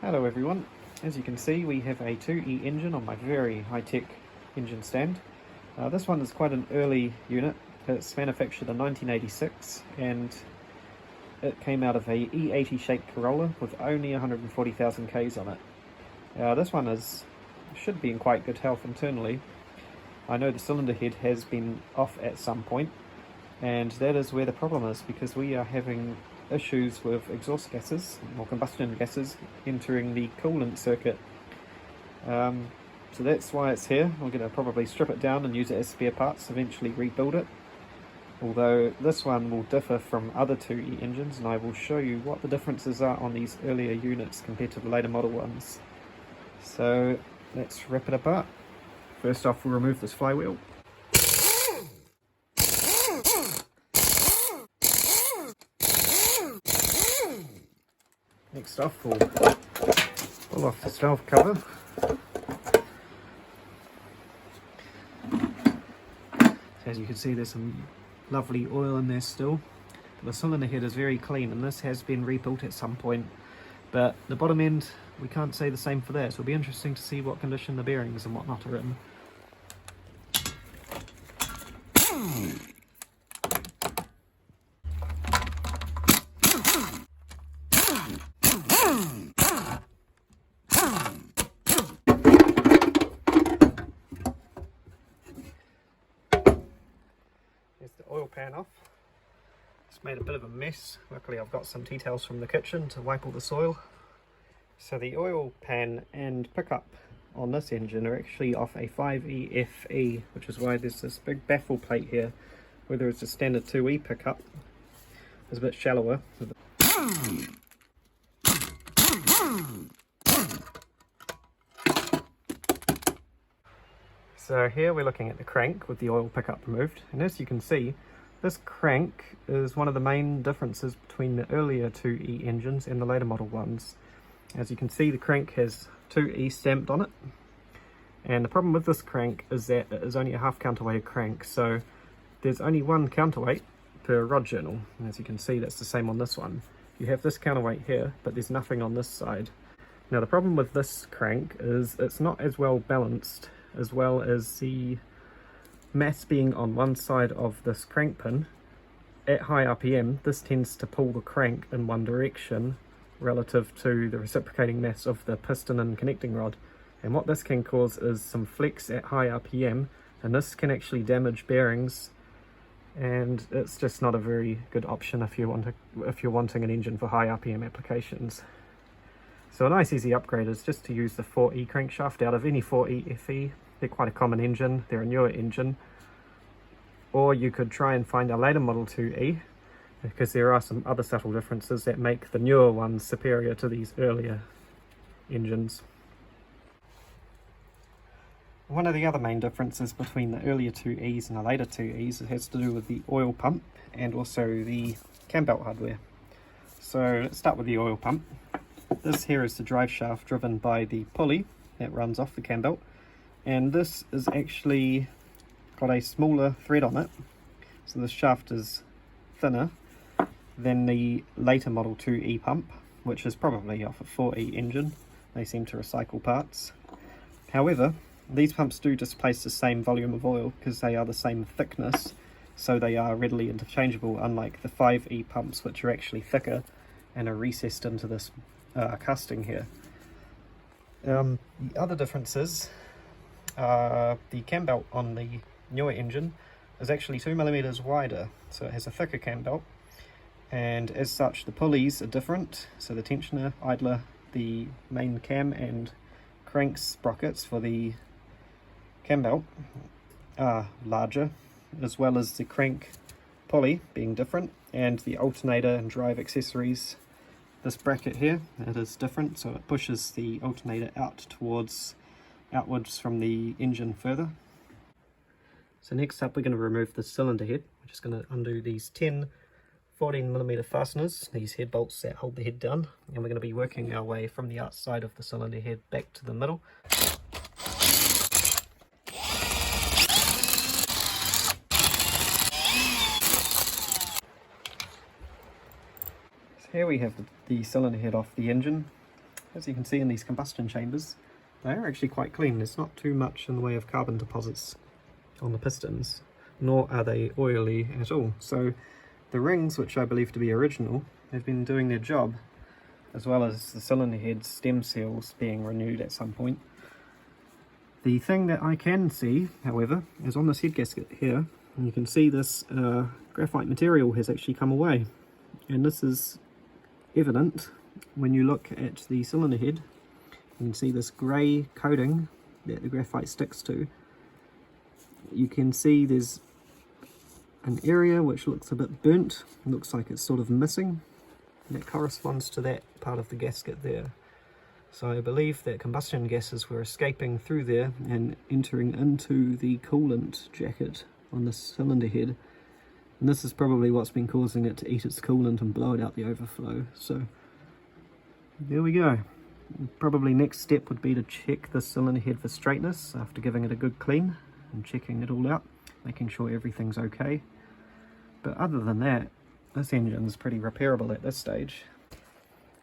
Hello everyone, as you can see we have a 2E engine on my very high-tech engine stand. This one is quite an early unit. It's manufactured in 1986 and it came out of a EE80 shaped Corolla with only 140,000 Ks on it. This one should be in quite good health internally. I know the cylinder head has been off at some point, and that is where the problem is, because we are having issues with exhaust gases or combustion gases entering the coolant circuit. So that's why it's here. We're going to probably strip it down and use it as spare parts, eventually rebuild it. Although this one will differ from other 2E engines, and I will show you what the differences are on these earlier units compared to the later model ones. So let's rip it apart. First off, we'll remove this flywheel. Next off, we'll pull off this valve cover. As you can see, there's some lovely oil in there still. The cylinder head is very clean, and this has been rebuilt at some point, but the bottom end, we can't say the same for that. So it'll be interesting to see what condition the bearings and whatnot are in. Here's the oil pan off. It's made a bit of a mess. Luckily I've got some tea towels from the kitchen to wipe all the soil. So the oil pan and pickup on this engine are actually off a 5EFE, which is why there's this big baffle plate here. Whether it's a standard 2E pickup, it's a bit shallower. So here we're looking at the crank with the oil pickup removed, and as you can see, this crank is one of the main differences between the earlier 2E engines and the later model ones. As you can see, the crank has 2E stamped on it, and the problem with this crank is that it is only a half counterweight crank, so there's only one counterweight per rod journal, and as you can see that's the same on this one. You have this counterweight here, but there's nothing on this side. Now the problem with this crank is it's not as well balanced, as well as the mass being on one side of this crank pin. At high RPM, this tends to pull the crank in one direction relative to the reciprocating mass of the piston and connecting rod. And what this can cause is some flex at high RPM, and this can actually damage bearings, and it's just not a very good option if you're wanting an engine for high RPM applications. So a nice easy upgrade is just to use the 4E crankshaft out of any 4EFE. They're quite a common engine, they're a newer engine. Or you could try and find a later model 2E, because there are some other subtle differences that make the newer ones superior to these earlier engines. One of the other main differences between the earlier 2Es and the later 2Es has to do with the oil pump and also the cam belt hardware. So let's start with the oil pump. This here is the drive shaft driven by the pulley that runs off the cam belt, and this is actually got a smaller thread on it, so the shaft is thinner than the later model 2E pump, which is probably off a 4E engine. They seem to recycle parts. However, these pumps do displace the same volume of oil because they are the same thickness, so they are readily interchangeable, unlike the 5E pumps, which are actually thicker and are recessed into this casting here. The other differences are the cam belt on the newer engine is actually 2mm wider, so it has a thicker cam belt, and as such the pulleys are different. So the tensioner, idler, the main cam and crank sprockets for the cam belt are larger, as well as the crank pulley being different, and the alternator and drive accessories. This bracket here, it is different, so it pushes the alternator outwards from the engine further. So next up we're going to remove the cylinder head. We're just going to undo these 10 14mm fasteners, these head bolts that hold the head down, and we're going to be working our way from the outside of the cylinder head back to the middle. Here we have the cylinder head off the engine. As you can see in these combustion chambers, they are actually quite clean. There's not too much in the way of carbon deposits on the pistons, nor are they oily at all. So the rings, which I believe to be original, have been doing their job, as well as the cylinder head stem seals being renewed at some point. The thing that I can see, however, is on this head gasket here, and you can see this graphite material has actually come away, and this is evident when you look at the cylinder head. You can see this grey coating that the graphite sticks to. You can see there's an area which looks a bit burnt, it looks like it's sort of missing, and that corresponds to that part of the gasket there. So I believe that combustion gases were escaping through there and entering into the coolant jacket on the cylinder head, and this is probably what's been causing it to eat its coolant and blow it out the overflow. So there we go. Probably next step would be to check the cylinder head for straightness after giving it a good clean and checking it all out, making sure everything's okay. But other than that, this engine's pretty repairable at this stage.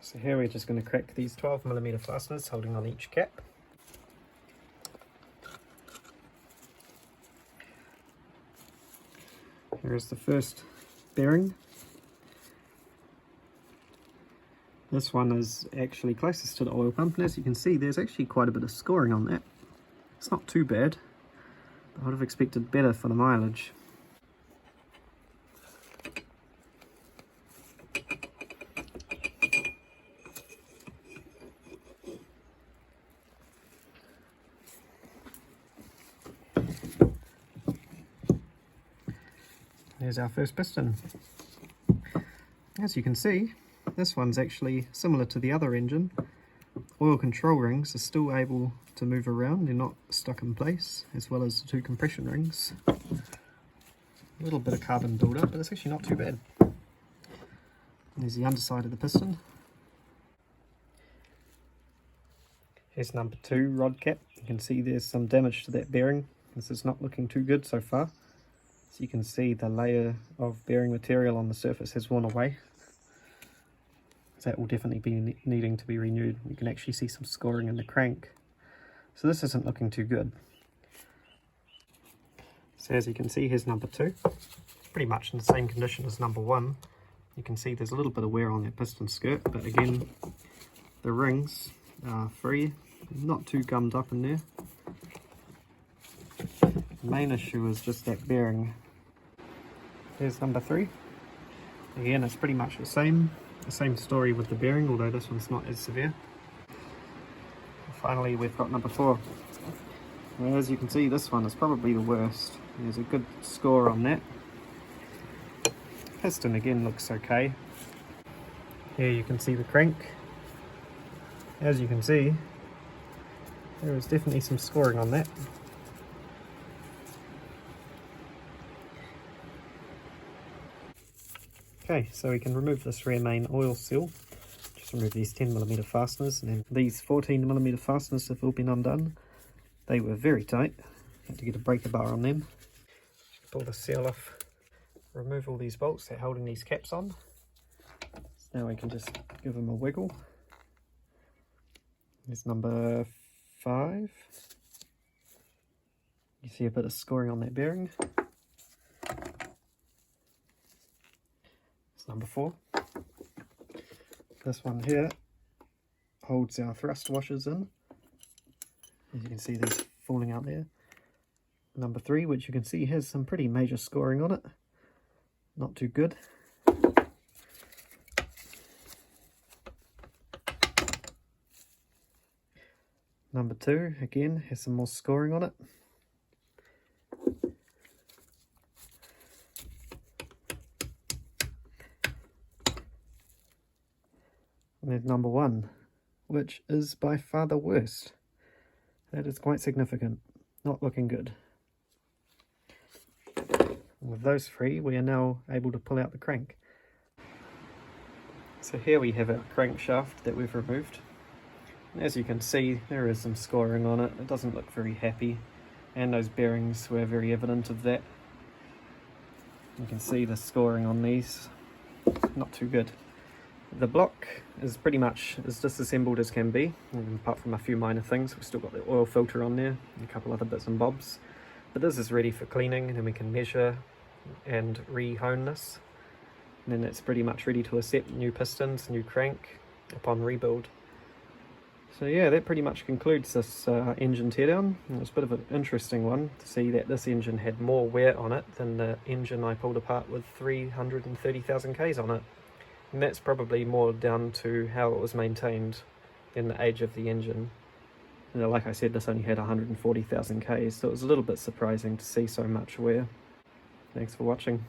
So here we're just going to crack these 12mm fasteners holding on each cap. Here is the first bearing. This one is actually closest to the oil pump, and as you can see there's actually quite a bit of scoring on that. It's not too bad, but I would have expected better for the mileage. There's our first piston. As you can see, this one's actually similar to the other engine. Oil control rings are still able to move around, they're not stuck in place, as well as the two compression rings. A little bit of carbon buildup, but it's actually not too bad. There's the underside of the piston. Here's number 2 rod cap. You can see there's some damage to that bearing. This is not looking too good so far. So you can see the layer of bearing material on the surface has worn away. That will definitely be needing to be renewed. You can actually see some scoring in the crank. So this isn't looking too good. So as you can see, here's number 2. It's pretty much in the same condition as number 1. You can see there's a little bit of wear on that piston skirt, but again, the rings are free, not too gummed up in there. The main issue is just that bearing. Here's number 3. Again, it's pretty much the same story with the bearing, although this one's not as severe. And finally, we've got number 4. Well, as you can see, this one is probably the worst. There's a good score on that. Piston again looks okay. Here you can see the crank. As you can see, there is definitely some scoring on that. Okay, so we can remove this rear main oil seal. Just remove these 10mm fasteners, and then these 14mm fasteners have all been undone. They were very tight. Had to get a breaker bar on them. Just pull the seal off. Remove all these bolts that are holding these caps on. So now we can just give them a wiggle. There's number 5. You see a bit of scoring on that bearing. Number 4. This one here holds our thrust washers in. As you can see, these falling out there. Number 3, which you can see has some pretty major scoring on it. Not too good. Number 2, again, has some more scoring on it. And there's number 1, which is by far the worst. That is quite significant. Not looking good. And with those 3, we are now able to pull out the crank. So here we have our crankshaft that we've removed. And as you can see, there is some scoring on it. It doesn't look very happy, and those bearings were very evident of that. You can see the scoring on these. Not too good. The block is pretty much as disassembled as can be, apart from a few minor things. We've still got the oil filter on there and a couple other bits and bobs. But this is ready for cleaning, and then we can measure and re-hone this. And then it's pretty much ready to accept new pistons, new crank upon rebuild. So yeah, that pretty much concludes this engine teardown. It was a bit of an interesting one to see that this engine had more wear on it than the engine I pulled apart with 330,000 Ks on it. And that's probably more down to how it was maintained than the age of the engine. And like I said, this only had 140,000 Ks, so it was a little bit surprising to see so much wear. Thanks for watching.